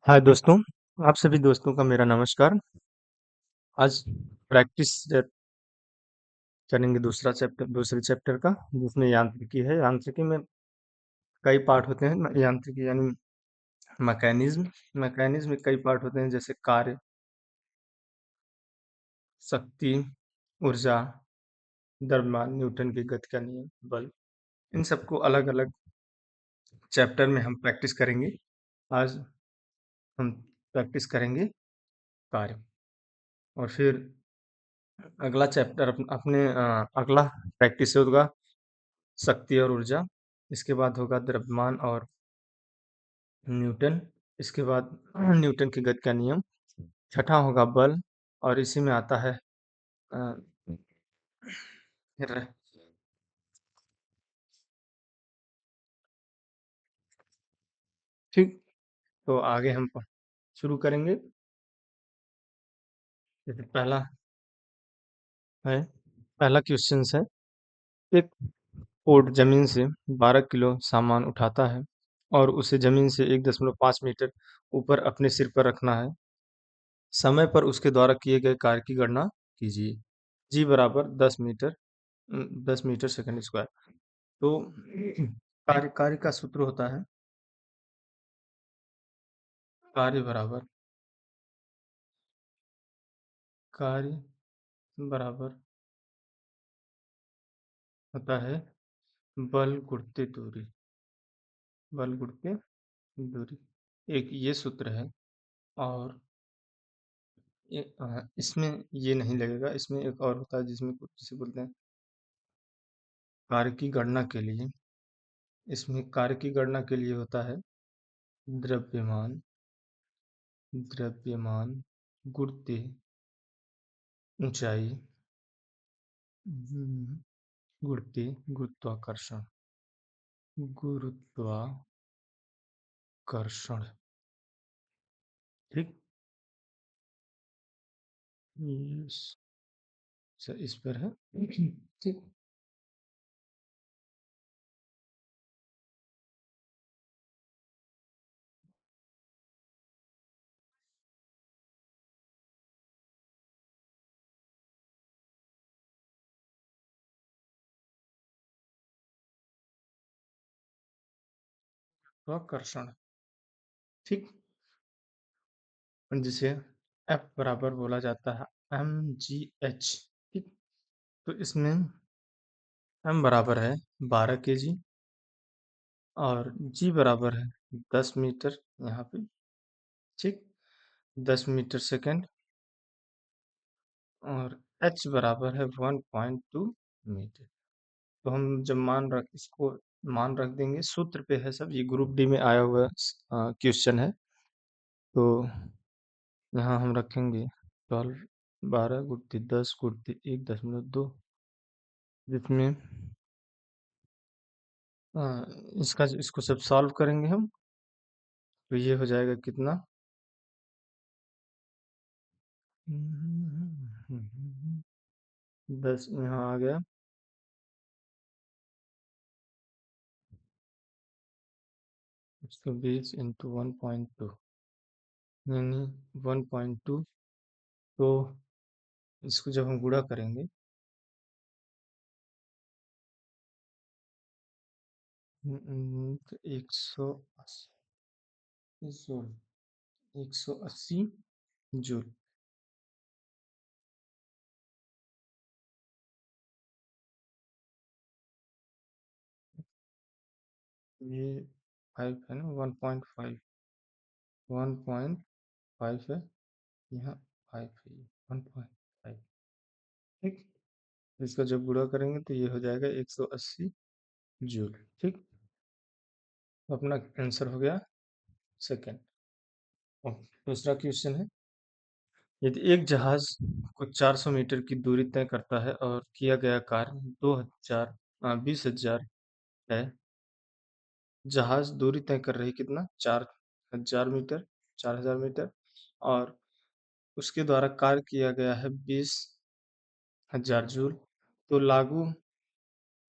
हाय दोस्तों, आप सभी दोस्तों का मेरा नमस्कार। आज प्रैक्टिस करेंगे दूसरे चैप्टर का जिसमें यांत्रिकी है। यांत्रिकी में कई पार्ट होते हैं। यांत्रिकी यानी मैकेनिज्म। मैकेनिज्म में कई पार्ट होते हैं जैसे कार्य, शक्ति, ऊर्जा, द्रव्यमान, न्यूटन के गति का नियम, बल। इन सबको अलग-अलग चैप्टर में हम प्रैक्टिस करेंगे। आज हम प्रैक्टिस करेंगे कार्य और फिर अगला चैप्टर अगला प्रैक्टिस होगा शक्ति और ऊर्जा। इसके बाद होगा द्रव्यमान और न्यूटन। इसके बाद न्यूटन की गति का नियम। छठा होगा बल और इसी में आता है अ, र- ठीक। तो आगे हम शुरू करेंगे। जैसे है पहला क्वेश्चन है। एक पोर्ट जमीन से 12 किलो सामान उठाता है और उसे जमीन से 1.5 मीटर ऊपर अपने सिर पर रखना है। समय पर उसके द्वारा किए गए कार्य की गणना कीजिए। जी बराबर 10 मीटर सेकंड स्क्वायर। तो कार्य का सूत्र होता है कार्य बराबर कार्य बराबर होता है बल गुणित दूरी। बल गुणित दूरी एक ये सूत्र है। और इसमें ये नहीं लगेगा। इसमें एक और होता है जिसे बोलते हैं कार्य की गणना के लिए। इसमें कार्य की गणना के लिए होता है द्रव्यमान। द्रव्यमान गुणित ऊंचाई गुणित गुरुत्वाकर्षण। गुरुत्वाकर्षण। ठीक। यस, इस पर है। ठीक। गुरुत्वाकर्षण। ठीक। जिसे एफ बराबर बोला जाता है mgh। ठीक। तो इसमें m बराबर है 12 kg और g बराबर है 10 मीटर यहाँ पे। ठीक। 10 मीटर सेकेंड और h बराबर है 1.2 मीटर। तो हम जब मान रख देंगे। सूत्र पे है सब। ये ग्रुप डी में आया हुआ क्वेश्चन है। तो यहाँ हम रखेंगे 12 12 × 10 × 1.2, जिसमें इसको सब सॉल्व करेंगे हम। तो ये हो जाएगा कितना 10 यहाँ आ गया 120 × 1.2 यानी 1.2। तो इसको जब हम गुणा करेंगे तो 180 जूल। ये 5 है ना। 1.5 है। यहाँ 5 है। 1.5। ठीक। इसका जब गुणा करेंगे तो ये हो जाएगा 180 जूल। ठीक। अपना आंसर हो गया सेकेंड। दूसरा क्वेश्चन है। यदि एक जहाज को 400 मीटर की दूरी तय करता है और किया गया कार्य 20,000 है। जहाज दूरी तय कर रही कितना 4,000 मीटर, 4,000 मीटर और उसके द्वारा कार्य किया गया है 20,000 जूल। तो लागू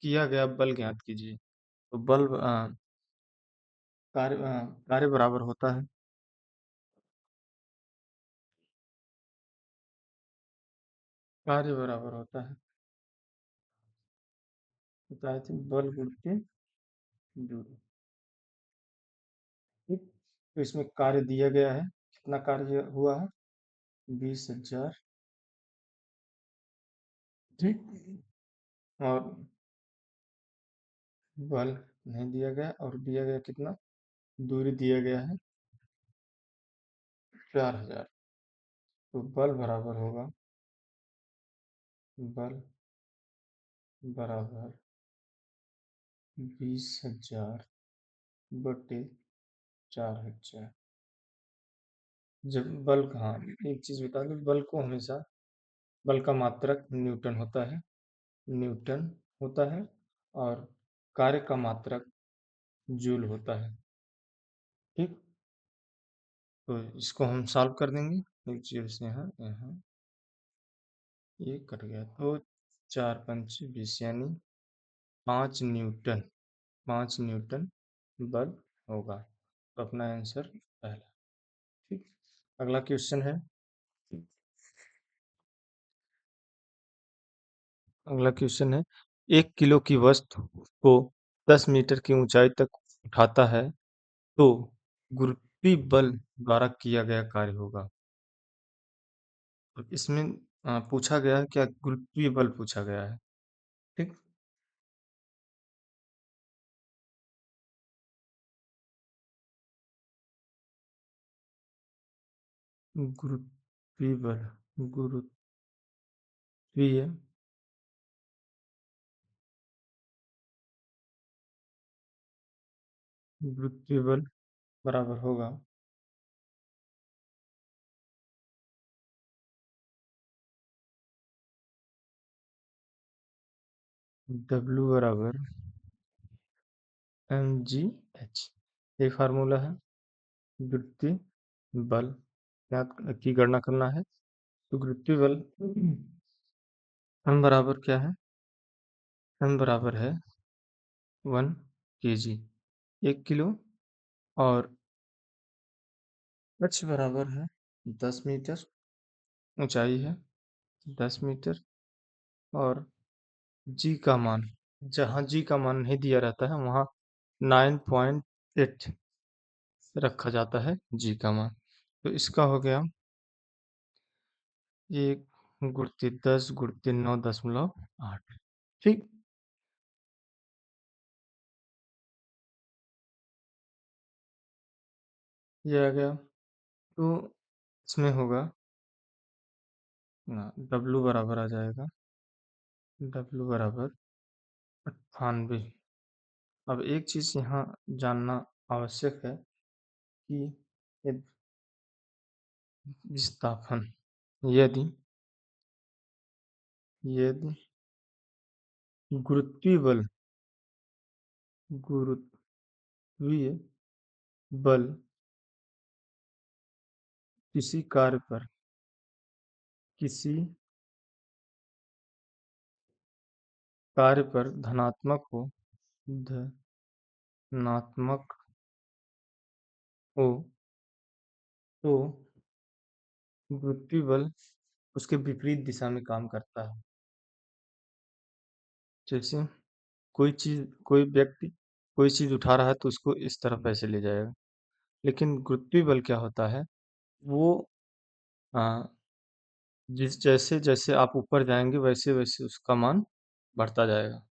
किया गया बल ज्ञात कीजिए। तो कार्य बराबर होता है कार्य बराबर होता है, बताए थे, बल गुणित दूरी। ठीक। तो इसमें कार्य दिया गया है, कितना कार्य हुआ है? 20,000। ठीक। और बल नहीं दिया गया, और दिया गया कितना? दूरी दिया गया है 4,000। तो बल बराबर होगा, बल बराबर 20,000 बटे 4,000। जब बल, हाँ, एक चीज बता दूं, बल को हमेशा, बल का मात्रक न्यूटन होता है, न्यूटन होता है, और कार्य का मात्रक जूल होता है। ठीक। तो इसको हम सॉल्व कर देंगे। एक चीज से यहाँ यहाँ ये कट गया, तो 4 × 5 = 20, यानी 5 न्यूटन, 5 न्यूटन बल होगा। तो अपना आंसर पहला। ठीक। अगला क्वेश्चन है, अगला क्वेश्चन है, 1 किलो की वस्तु को 10 मीटर की ऊंचाई तक उठाता है तो गुरुत्वीय बल द्वारा किया गया कार्य होगा। तो इसमें पूछा गया है क्या? गुरुत्वीय बल पूछा गया है। ठीक। गुरुत्वीय बल, गुरुत्वीय गुरुत्वीय बल बराबर होगा W बराबर mgh। ये फार्मूला है गुरुत्वीय बल ज्ञात की गणना करना है। तो गुरुत्वीय बल m बराबर क्या है? m बराबर है 1 kg, 1 किलो, और h बराबर है 10 मीटर, ऊंचाई है 10 मीटर, और g का मान, जहाँ g का मान नहीं दिया रहता है वहाँ 9.8 रखा जाता है g का मान। तो इसका हो गया 1 × 10⁻9.8। ठीक। ये आ गया। तो इसमें होगा W बराबर आ जाएगा, W बराबर 98। अब एक चीज यहाँ जानना आवश्यक है कि यदि विस्थापन, यदि यदि गुरुत्वीय बल, गुरुत्वीय बल किसी कार्य पर, किसी कार्य पर धनात्मक हो, धनात्मक हो, तो गुरुत्वीय बल उसके विपरीत दिशा में काम करता है। जैसे कोई व्यक्ति कोई चीज उठा रहा है तो उसको इस तरफ ऐसे ले जाएगा, लेकिन गुरुत्वीय बल क्या होता है, वो आ, जिस जैसे जैसे आप ऊपर जाएंगे वैसे वैसे उसका मान बढ़ता जाएगा,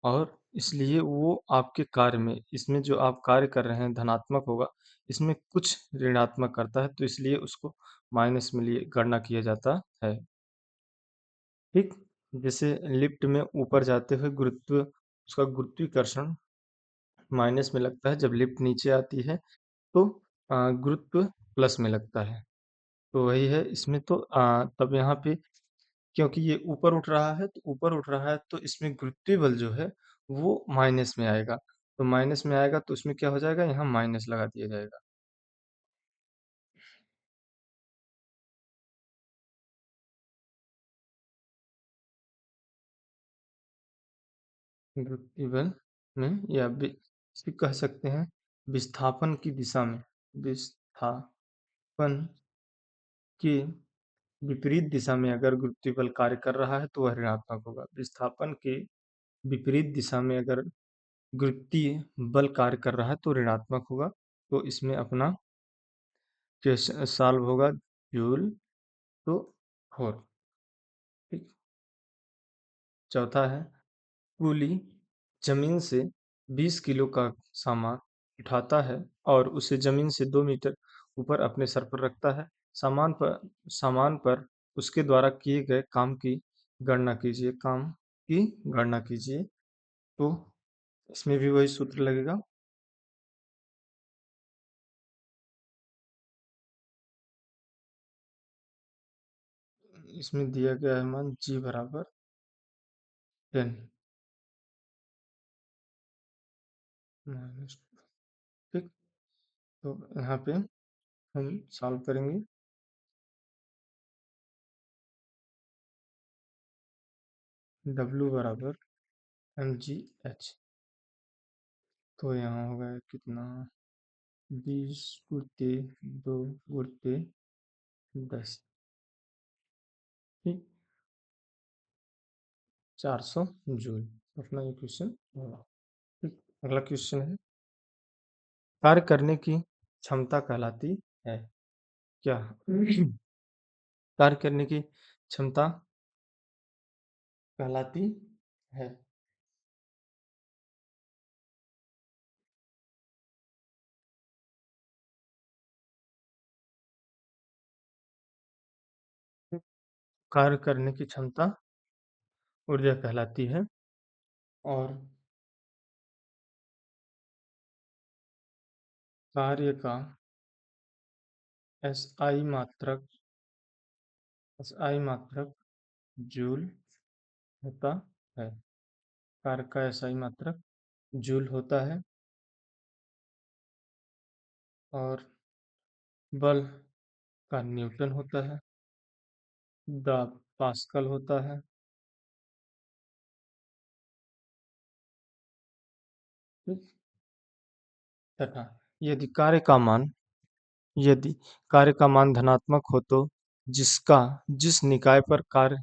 और इसलिए वो आपके कार्य में, इसमें जो आप कार्य कर रहे हैं धनात्मक होगा, इसमें कुछ ऋणात्मक करता है, तो इसलिए उसको माइनस में लिए गणना किया जाता है। ठीक। जैसे लिफ्ट में ऊपर जाते हुए गुरुत्व, उसका गुरुत्वाकर्षण माइनस में लगता है, जब लिफ्ट नीचे आती है तो गुरुत्व प्लस में लगता है। तो वही है इसमें, तो तब यहाँ पे क्योंकि ये ऊपर उठ रहा है, तो ऊपर उठ रहा है तो इसमें गुरुत्वीय बल जो है वो माइनस में आएगा। तो माइनस में आएगा तो उसमें क्या हो जाएगा, यहाँ माइनस लगा दिया जाएगा। गुरुत्वीय बल में, या इसे कह सकते हैं विस्थापन की दिशा में, विस्थापन की विपरीत दिशा में अगर गुरुत्वीय बल कार्य कर रहा है तो वह ऋणात्मक होगा। विस्थापन के विपरीत दिशा में अगर गुरुत्वीय बल कार्य कर रहा है तो ऋणात्मक होगा। तो इसमें अपना क्वेश्चन सॉल्व होगा जूल टू फोर। ठीक। चौथा है, कूली जमीन से 20 किलो का सामान उठाता है और उसे जमीन से 2 मीटर ऊपर अपने सर पर रखता है। सामान पर उसके द्वारा किए गए काम की गणना कीजिए। तो इसमें भी वही सूत्र लगेगा। इसमें दिया गया है मान जी बराबर 10 माइनस। ठीक। तो यहाँ पे हम सॉल्व करेंगे। W बराबर mgh। तो यहाँ होगा कितना, 20 गुणित 2 गुणित 10। ठीक। 400 जूल अपना ये क्वेश्चन होगा। ठीक। अगला क्वेश्चन है, कार्य करने की क्षमता कहलाती है क्या? कार्य करने की क्षमता कहलाती है। कार्य करने की क्षमता ऊर्जा कहलाती है। और कार्य का एसआई मात्रक जूल होता है। कार्य का एसआई मात्रक जूल होता है। और बल का न्यूटन होता है। दाब पास्कल होता है। ठीक। तथा यदि कार्य का मान यदि कार्य का मान धनात्मक हो तो जिसका जिस निकाय पर कार्य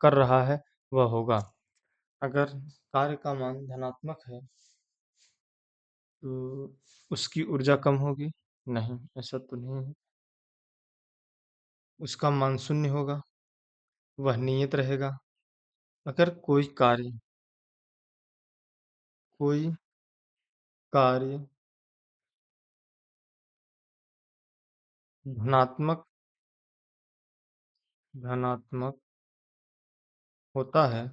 कर रहा है वह होगा। अगर कार्य का मान धनात्मक है तो उसकी ऊर्जा कम होगी? नहीं, ऐसा तो नहीं है। उसका मान शून्य होगा, वह नियत रहेगा। अगर कोई कार्य धनात्मक धनात्मक होता है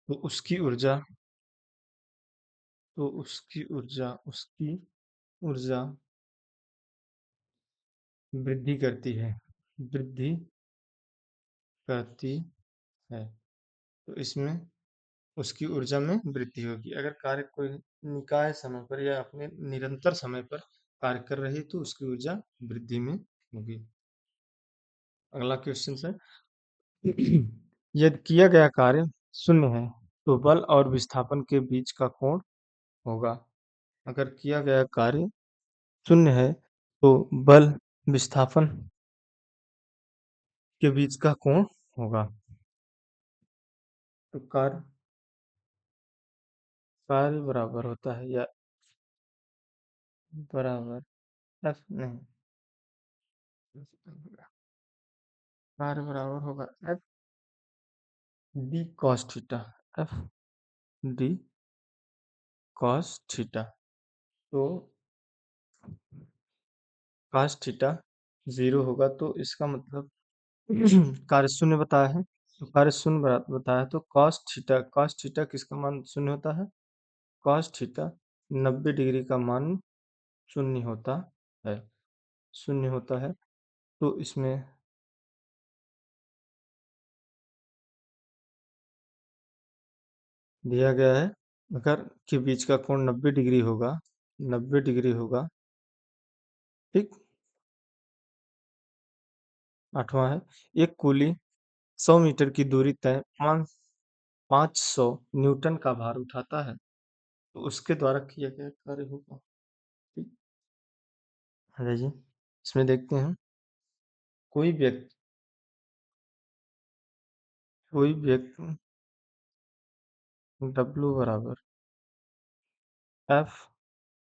तो उसकी ऊर्जा वृद्धि करती है। तो इसमें उसकी ऊर्जा में वृद्धि होगी। अगर कार्य कोई निकाय समय पर या अपने निरंतर समय पर कार्य कर रही है तो उसकी ऊर्जा वृद्धि में होगी। अगला क्वेश्चन है, यदि किया गया कार्य शून्य है तो बल और विस्थापन के बीच का कोण होगा। अगर किया गया कार्य शून्य है तो बल विस्थापन के बीच का कोण होगा। तो कार्य बराबर होता है या बराबर एफ नहीं, कार्य बराबर होगा F D cos theta. F D cos theta. तो कॉस थीटा 0 होगा तो इसका मतलब कार्य शून्य बताया है। तो कार्य शून्य बताया तो कॉस थीटा किसका मान शून्य होता है? कॉस थीटा 90 डिग्री का मान शून्य होता है। शून्य होता है। तो इसमें दिया गया है, अगर के बीच का कोण 90 डिग्री होगा, 90 डिग्री होगा। ठीक। आठवां है, एक कुली 100 मीटर की दूरी तय 500 न्यूटन का भार उठाता है तो उसके द्वारा किया गया कार्य होगा। ठीक है जी। इसमें देखते हैं कोई व्यक्ति कोई व्यक्ति W बराबर F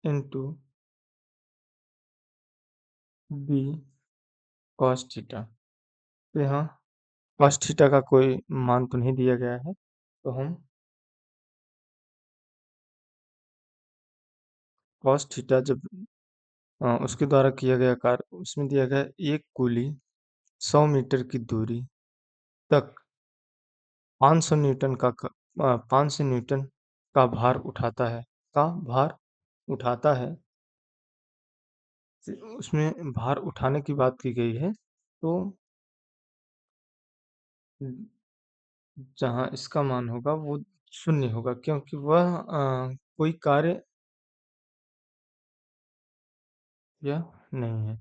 into B cos theta. तो यहाँ कॉस थीटा का कोई मान तो नहीं दिया गया है, तो हम कॉस थीटा जब उसके द्वारा किया गया कार्य उसमें दिया गया है एक कूली 100 मीटर की दूरी तक 500 न्यूटन 500 न्यूटन का भार उठाता है का भार उठाता है। उसमें भार उठाने की बात की गई है, तो जहाँ इसका मान होगा वो शून्य होगा, क्योंकि वह कोई कार्य यह नहीं है।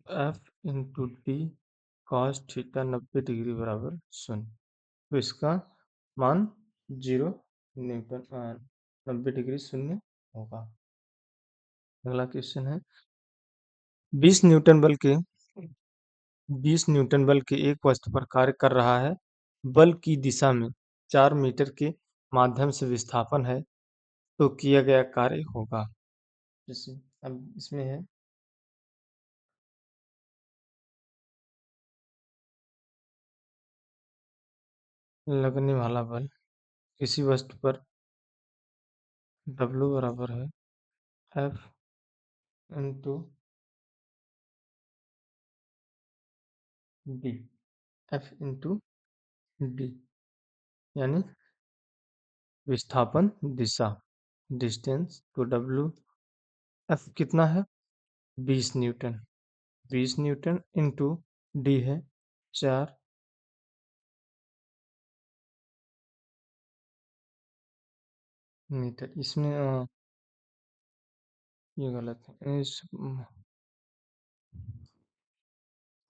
F into D cos theta 90 degree बराबर शून्य, तो इसका मान 0 न्यूटन 90 डिग्री शून्य होगा। अगला क्वेश्चन है 20 न्यूटन बल के 20 न्यूटन बल के एक वस्तु पर कार्य कर रहा है। बल की दिशा में 4 मीटर के माध्यम से विस्थापन है, तो किया गया कार्य होगा। जैसे अब इसमें है लगने वाला बल किसी वस्तु पर W बराबर है F into D F into D यानी विस्थापन दिशा डिस्टेंस, तो W F कितना है 20 न्यूटन 20 न्यूटन इंटू डी है 4 मीटर। इसमें ये गलत है, इसमें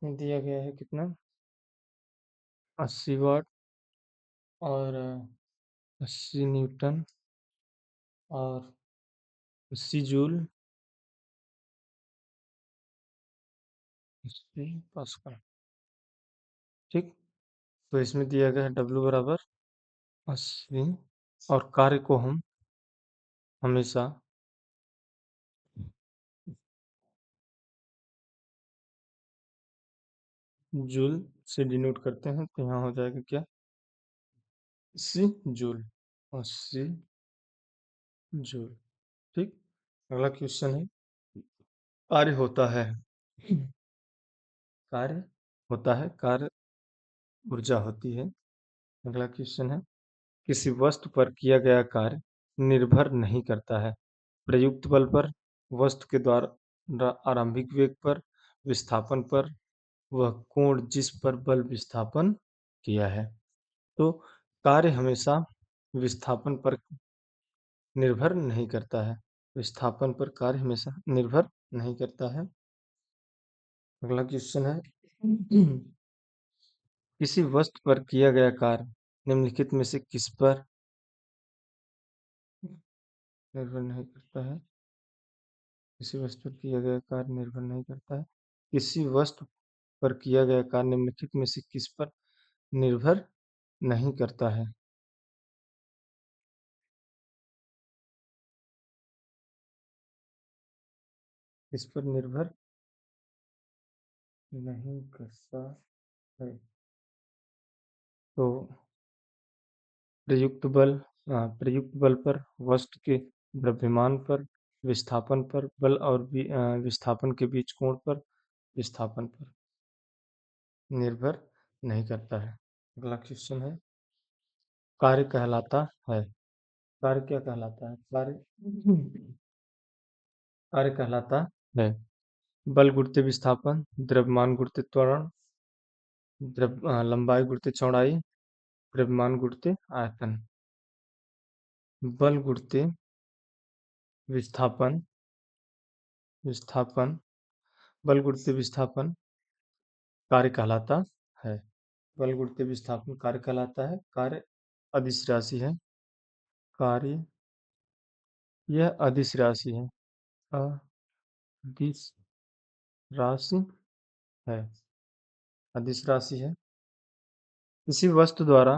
दिया गया है कितना 80 वाट और 80 न्यूटन और 80 जूल 80 पास्कल। ठीक, तो इसमें दिया गया है W बराबर 80 और कार्य को हम हमेशा जूल से डिनोट करते हैं, तो यहाँ हो जाएगा क्या 80 जूल 80 जूल। ठीक, अगला क्वेश्चन है कार्य होता है कार्य होता है कार्य ऊर्जा होती है। अगला क्वेश्चन है किसी वस्तु पर किया गया कार्य निर्भर नहीं करता है प्रयुक्त बल पर, वस्तु के द्वारा आरंभिक वेग पर, विस्थापन पर, वह कोण जिस पर बल विस्थापन किया है। तो कार्य हमेशा विस्थापन पर निर्भर नहीं करता है, विस्थापन पर कार्य हमेशा निर्भर नहीं करता है। अगला क्वेश्चन है किसी वस्तु पर किया गया कार्य निम्नलिखित में से किस पर निर्भर नहीं करता है। किसी वस्तु पर किया गया कार्य निर्भर नहीं करता है। किसी वस्तु पर किया गया कार्य निम्नलिखित में से किस पर निर्भर नहीं करता है। किस पर निर्भर नहीं करता है, तो प्रयुक्त बल प्रयुक्त बल पर, वस्तु के द्रव्यमान पर, विस्थापन पर, बल और विस्थापन के बीच कोण पर, विस्थापन पर निर्भर नहीं करता है। अगला क्वेश्चन है कार्य कहलाता है कार्य क्या कहलाता है कार्य कहलाता है बल गुणित विस्थापन, द्रव्यमान गुणित त्वरण, लंबाई गुणित चौड़ाई, द्रव्यमान गुणित आयतन। बल गुणित विस्थापन विस्थापन बल गुणित विस्थापन कार्य कहलाता है। बल गुणित विस्थापन कार्य कहलाता है। कार्य अदिश राशि है। कार्य यह अदिश राशि है। अदिश राशि है, अदिश राशि है। किसी वस्तु द्वारा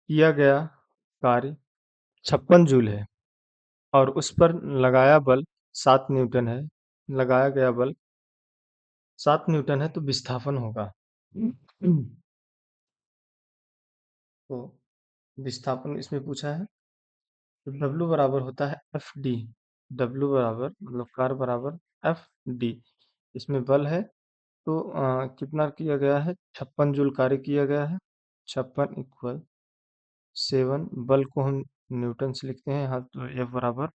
किया गया कार्य 56 जूल है और उस पर लगाया बल 7 न्यूटन है। लगाया गया बल 7 न्यूटन है तो विस्थापन होगा। तो विस्थापन इसमें पूछा है, तो W बराबर होता है एफ डी। डब्ल्यू बराबर मतलब कार बराबर एफ डी। इसमें बल है तो कितना किया गया है, 56 जूल कार्य किया गया है। 56 इक्वल 7, बल को हम न्यूटन से लिखते हैं यहाँ, तो एफ बराबर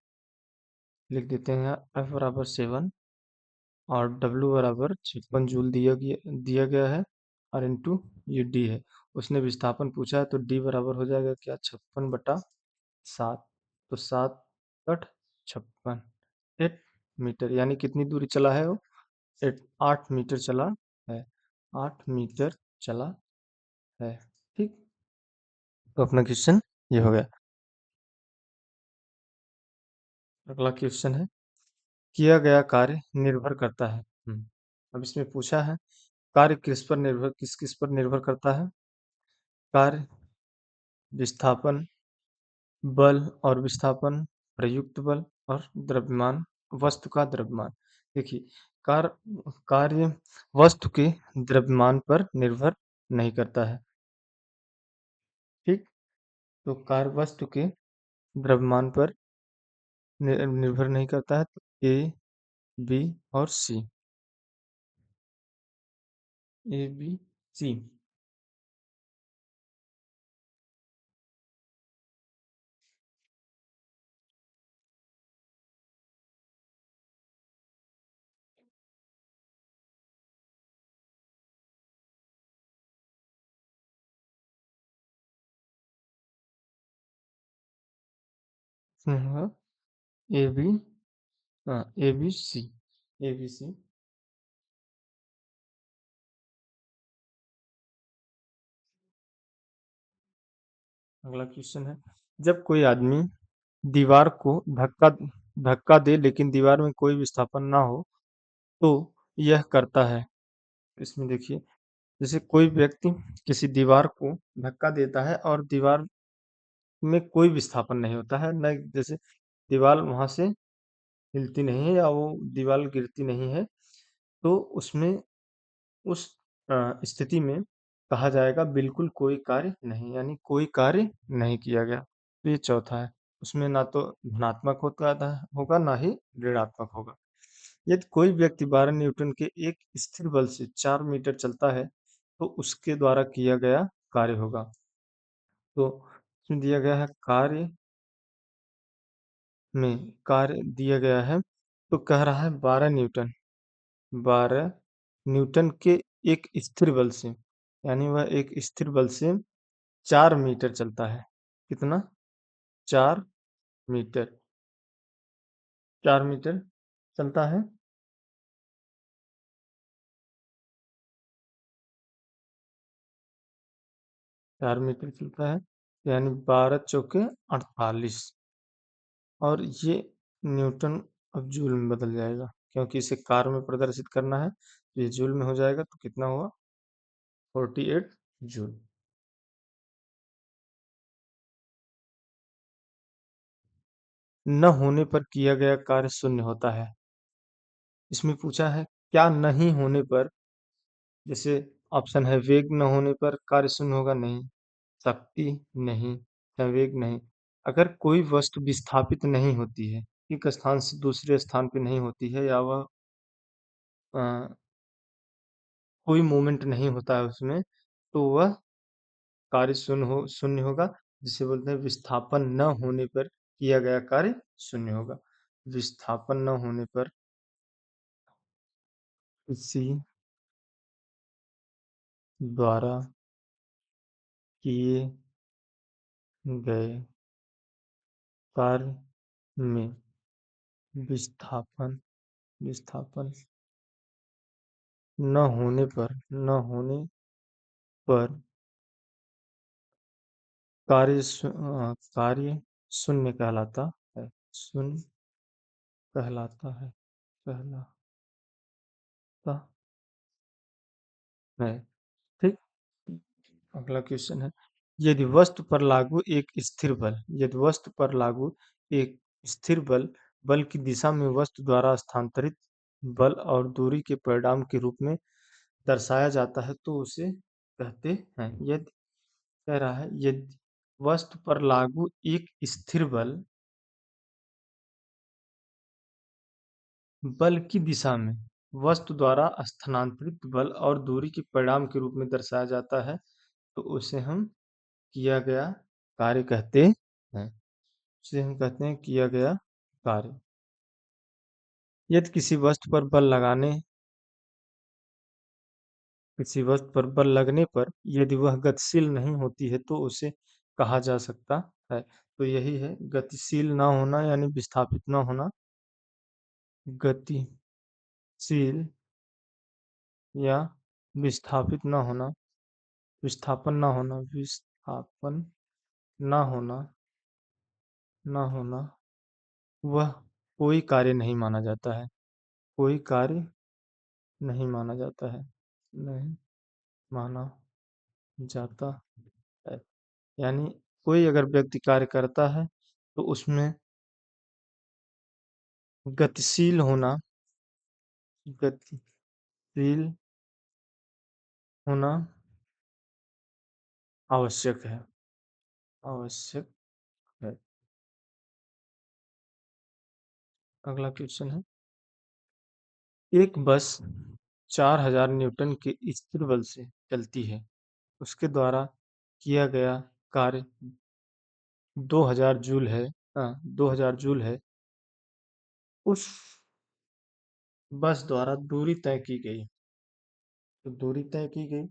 लिख देते हैं यहाँ, एफ बराबर 7 और W बराबर 56 जूल दिया गया है और इंटू ये डी है। उसने विस्थापन पूछा है तो डी बराबर हो जाएगा क्या, 56/7। तो 7×8 = 56, 8 मीटर, यानी कितनी दूरी चला है वो, 8 मीटर चला है। 8 मीटर चला है। ठीक, तो अपना क्वेश्चन ये हो गया। अगला क्वेश्चन है, किया गया कार्य निर्भर करता है। अब इसमें पूछा है, कार्य किस किस पर निर्भर करता है। कार्य, विस्थापन, बल और विस्थापन, प्रयुक्त बल और द्रव्यमान, वस्तु का द्रव्यमान। देखिए, कार्य वस्तु के द्रव्यमान पर निर्भर नहीं करता है। ठीक, तो कार्य वस्तु के द्रव्यमान पर निर्भर नहीं करता है। तो ए, बी और सी। ए, बी, सी। ए, बी, हाँ, ए, बी, सी। ए, बी, सी। अगला क्वेश्चन है, जब कोई आदमी दीवार को धक्का धक्का दे लेकिन दीवार में कोई विस्थापन ना हो तो यह करता है। इसमें देखिए, जैसे कोई व्यक्ति किसी दीवार को धक्का देता है और दीवार में कोई विस्थापन नहीं होता है, न जैसे दीवार वहां से हिलती नहीं है या वो दीवार गिरती नहीं है, तो उसमें उस स्थिति में कहा जाएगा बिल्कुल कोई कार्य नहीं, यानी कोई कार्य नहीं किया गया। तो ये चौथा है, उसमें ना तो धनात्मक होगा ना ही ऋणात्मक होगा। यदि कोई व्यक्ति 12 न्यूटन के एक स्थिर बल से 4 मीटर चलता है तो उसके द्वारा किया गया कार्य होगा। तो इसमें दिया गया है कार्य दिया गया है, तो कह रहा है 12 न्यूटन। 12 न्यूटन के एक स्थिर बल से, यानी वह एक स्थिर बल से 4 मीटर चलता है। कितना, 4 मीटर। 4 मीटर चलता है। 4 मीटर चलता है, यानी 12 चौके 48। और ये न्यूटन अब जूल में बदल जाएगा, क्योंकि इसे कार में प्रदर्शित करना है, तो ये जूल में हो जाएगा, तो कितना हुआ, 48 जूल। न होने पर किया गया कार्य शून्य होता है। इसमें पूछा है, क्या नहीं होने पर, जैसे ऑप्शन है, वेग न होने पर कार्य शून्य होगा, नहीं। शक्ति नहीं, संवेग नहीं। अगर कोई वस्तु विस्थापित नहीं होती है, एक स्थान से दूसरे स्थान पे नहीं होती है, या वह अ, कोई मूवमेंट नहीं होता है उसमें, तो वह कार्य शून्य होगा, जिसे बोलते हैं विस्थापन न होने पर किया गया कार्य शून्य होगा। विस्थापन न होने पर किसी द्वारा किए गए कार्य में विस्थापन विस्थापन न होने पर कार्य शून्य कहलाता है। शून्य कहलाता है। कहला सकता है। ठीक। अगला क्वेश्चन है, यदि वस्तु पर लागू एक स्थिर बल, यदि वस्तु पर लागू एक स्थिर बल, बल की दिशा में वस्तु द्वारा स्थानांतरित बल और दूरी के परिणाम के रूप में दर्शाया जाता है तो उसे कहते हैं। यदि कह रहा है, यदि वस्तु पर लागू एक स्थिर बल, बल की दिशा में वस्तु द्वारा स्थानांतरित बल और दूरी के परिणाम के रूप में दर्शाया जाता है तो उसे हम किया गया कार्य कहते हैं। उसे हम कहते हैं किया गया कार्य। यदि किसी वस्तु पर बल लगने पर यदि वह गतिशील नहीं होती है तो उसे कहा जा सकता है। तो यही है, गतिशील ना होना यानी विस्थापित ना होना, गतिशील या विस्थापित ना होना, विस्थापन ना होना, विस्थापन ना होना, ना होना, वह कोई कार्य नहीं माना जाता है, कोई कार्य नहीं माना जाता है, नहीं माना जाता है। यानी कोई अगर व्यक्ति कार्य करता है तो उसमें गतिशील होना, गतिशील होना आवश्यक है, आवश्यक है। अगला क्वेश्चन है, एक बस 4000 न्यूटन के स्थिर बल से चलती है, उसके द्वारा किया गया कार्य 2000 जूल है। 2000 जूल है। उस बस द्वारा दूरी तय की गई, तो दूरी तय की गई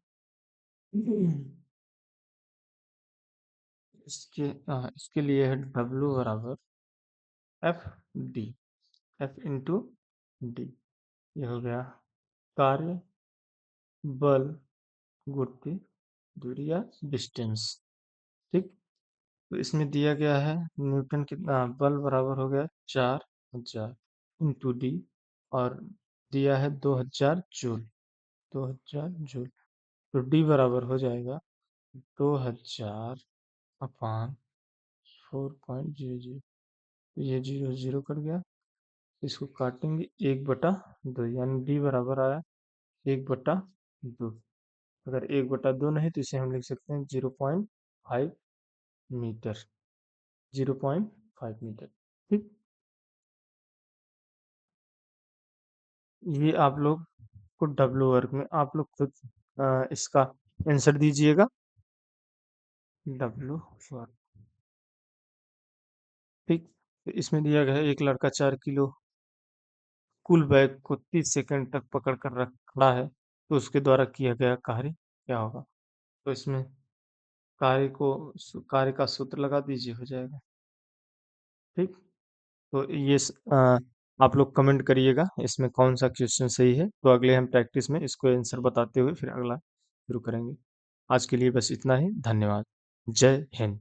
इसके लिए है W बराबर F D, F into D. ये हो गया कार्य, बल, गुरुत्व, दूरी या डिस्टेंस। ठीक। तो इसमें दिया गया है न्यूटन कितना, बल बराबर हो गया 4000 इंटू डी, और दिया है 2000 जूल, 2000 जूल। तो डी बराबर हो जाएगा 2000 अपान 4.00। तो ये 0 0 कट गया, इसको काटेंगे 1/2, यानी डी बराबर आया 1/2। अगर 1/2 नहीं तो इसे हम लिख सकते हैं 0.5 मीटर, 0.5 मीटर। ठीक। ये आप लोग को डब्लू वर्क में आप लोग खुद इसका आंसर दीजिएगा। W work. ठीक। तो इसमें दिया गया है, एक लड़का 4 किलो कुल बैग को 30 सेकंड तक पकड़ कर रख खड़ा है तो उसके द्वारा किया गया कार्य क्या होगा। तो इसमें कार्य का सूत्र लगा दीजिए, हो जाएगा। ठीक। तो आप लोग कमेंट करिएगा इसमें कौन सा क्वेश्चन सही है, तो अगले हम प्रैक्टिस में इसको आंसर बताते हुए फिर अगला शुरू करेंगे। आज के लिए बस इतना ही। धन्यवाद। जय हिंद।